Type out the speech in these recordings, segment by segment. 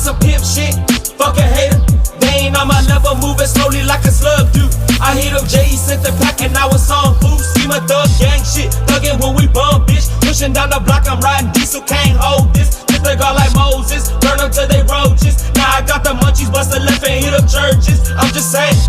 some pimp shit. Fuck a hater. They ain't on my level, moving slowly like a slug do. I hit up J.E. sent the pack and now it's on food. See my thug gang shit, thuggin' when we bum, bitch. Pushing down the block, I'm riding diesel, can't hold this. Hit the guard like Moses, burn them till they roaches. Now I got the munchies, bust the left and hit up churches. I'm just saying,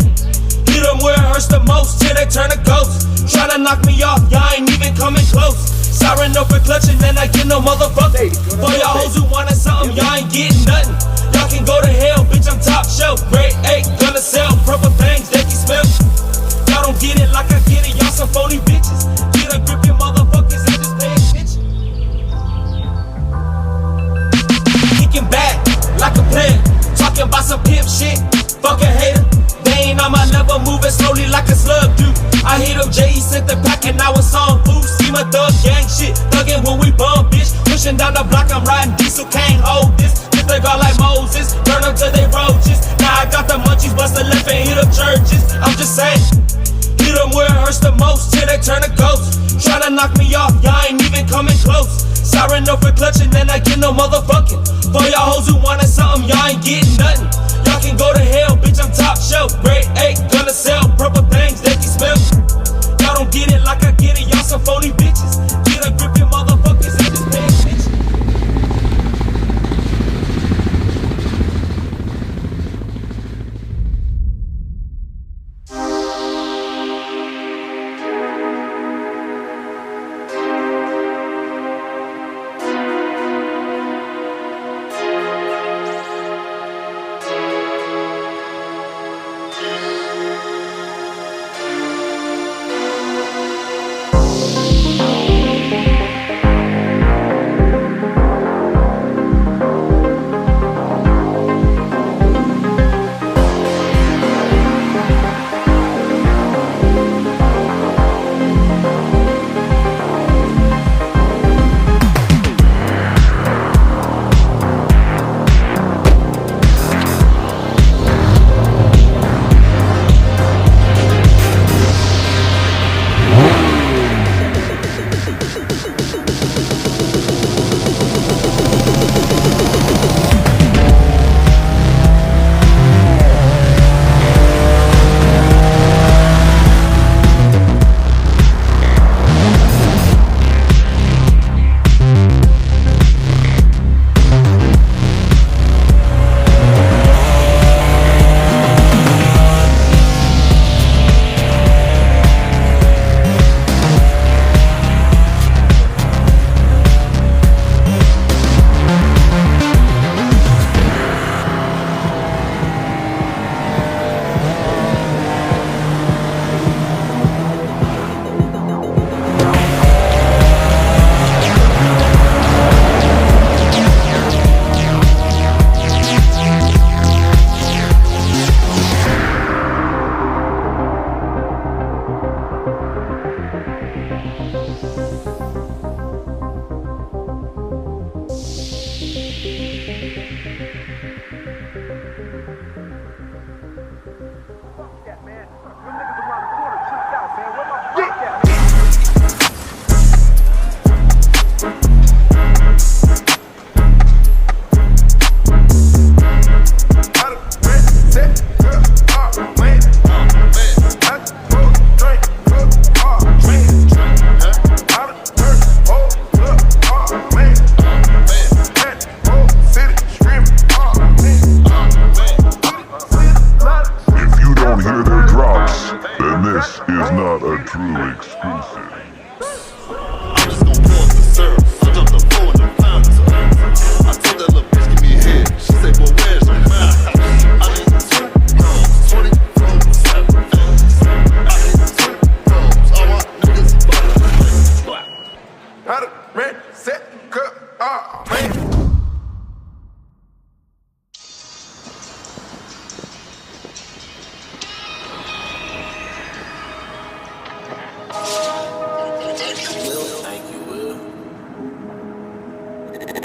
hit them where it hurts the most, till they turn to ghosts. Tryna knock me off, y'all ain't even coming close. Siren up for clutching, then I get no motherfucker. For y'all hoes who wanted something, y'all ain't getting nothing. Y'all can go to hell, bitch, I'm top shelf. Grade 8, gonna sell proper things they can smell. Y'all don't get it like I get it, y'all some phony bitches. Get a grip, you motherfuckers, and just pay attention. Kicking back like a player, talking about some pimp shit. Fuck a hater. They ain't on my level, moving slowly like a slug do. I hit up J.E. sent the pack and now it's on food. See my thug gang shit, thuggin' when we bum, bitch. Pushing down the block, I'm riding diesel, can't hold this. Hit the guard like Moses, burn them till they roaches. Now I got the munchies, bust the left and hit up churches. I'm just saying, hit them where it hurts the most, till they turn to ghosts. Tryna knock me off, y'all ain't even coming close. Siren up for clutching, then I get no motherfucking. For y'all hoes who wanted something, y'all ain't getting nothing. Y'all can go to hell, bitch, I'm top shelf. Grade 8, gonna sell proper things they can smell. Y'all don't get it like I get it, y'all some phony bitches. Get a grip, you motherfuckers, and just pay attention.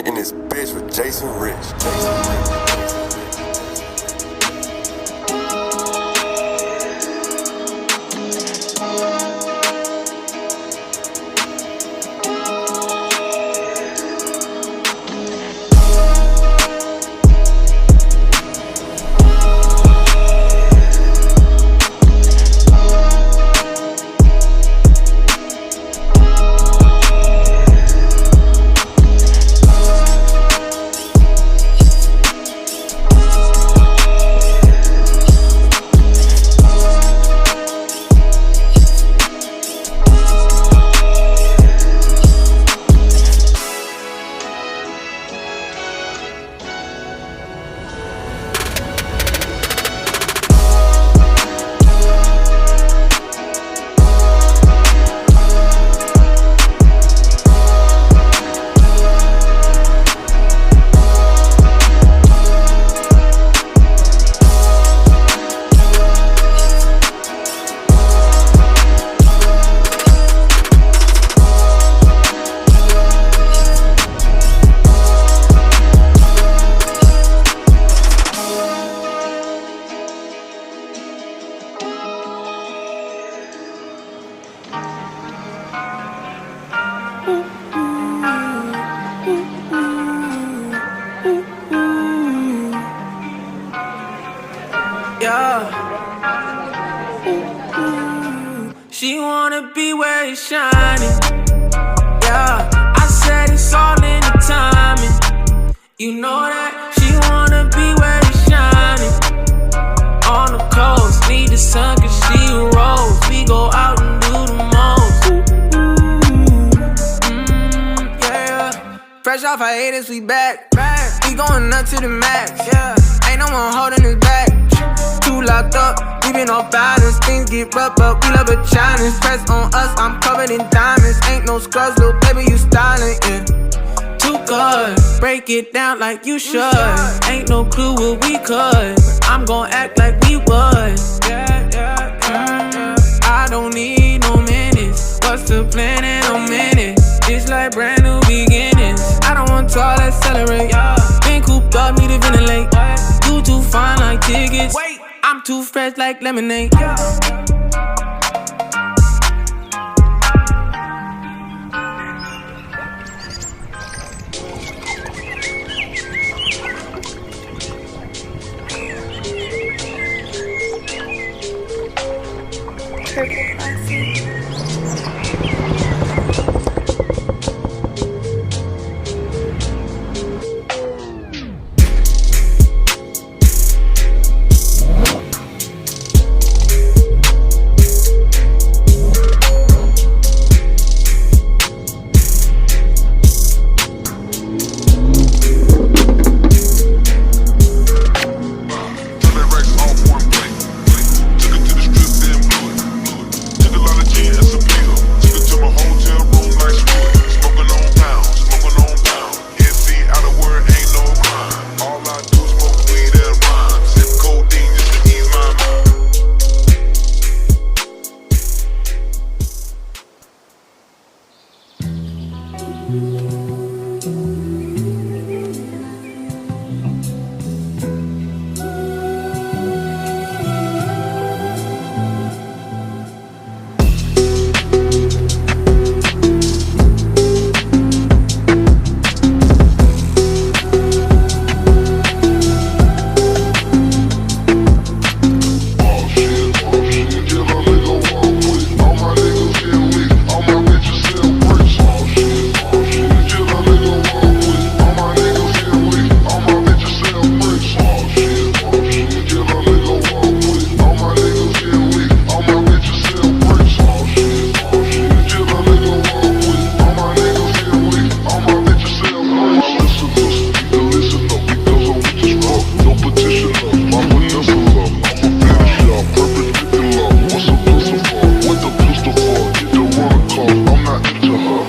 In this bitch with Jason Rich. Yeah. She wanna be where it's shining. Yeah, I said it's all in the timing. You know that she wanna be where it's shining. On the coast, need the sun cause she a rose. We go out and do the most. Yeah. Fresh off hiatus, we back. We going up to the max. Yeah. Ain't no one holding us back. Two locked up, we been off balance. Things get rough, but we love a challenge. Press on us, I'm covered in diamonds. Ain't no scrubs, little baby, you styling, yeah. Too good, break it down like you should. Ain't no clue what we could, but I'm gon' act like we would. I don't need no minutes. What's the plan in a minute? It's like brand new beginnings. I don't want to all accelerate. Been cooped up, need to ventilate. You too fine like tickets. I'm too fresh like lemonade. Purple classic.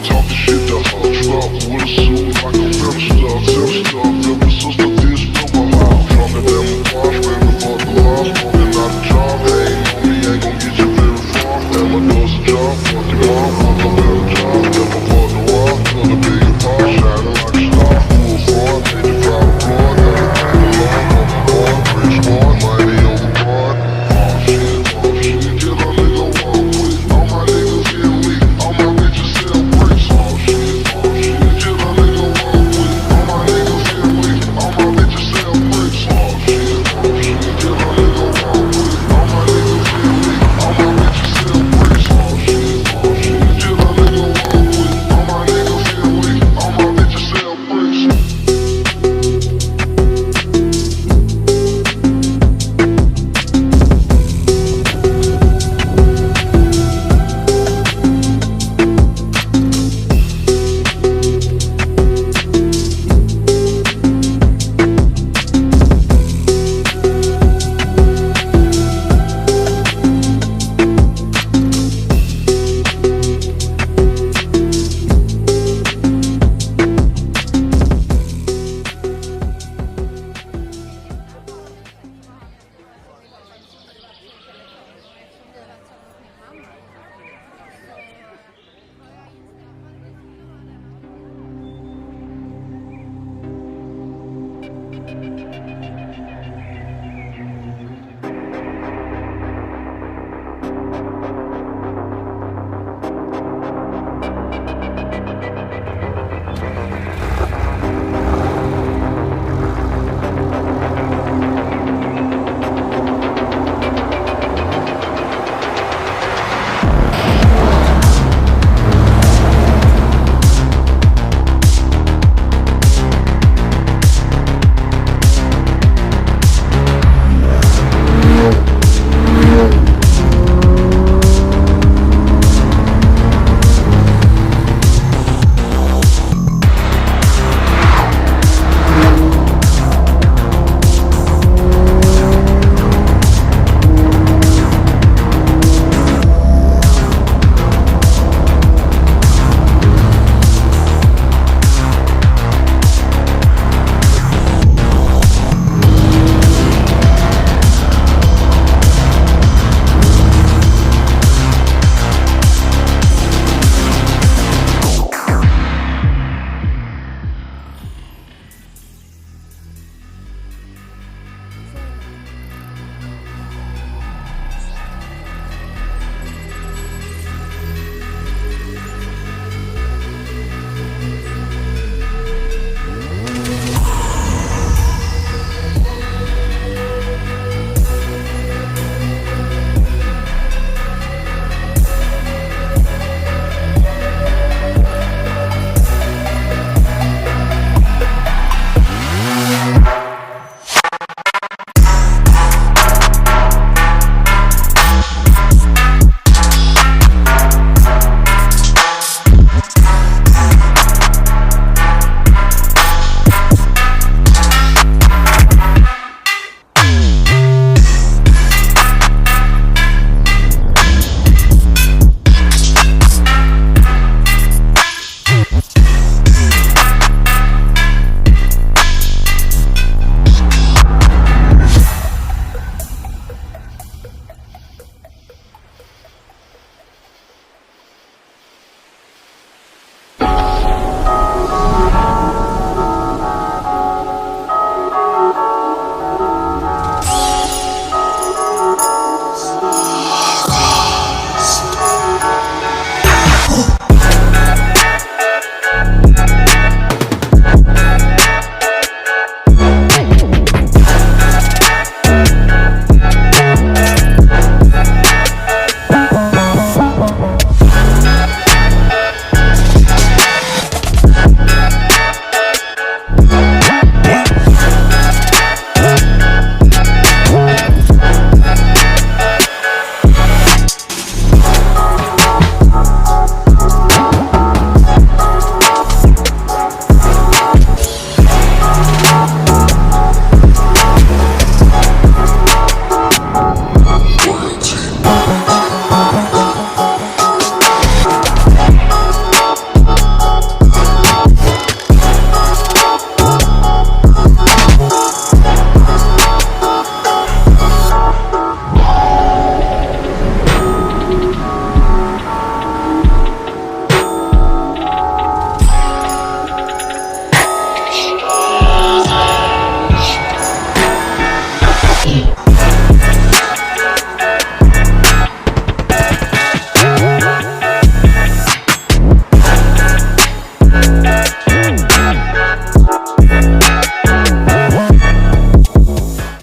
Talk shit to her, drop with a suit.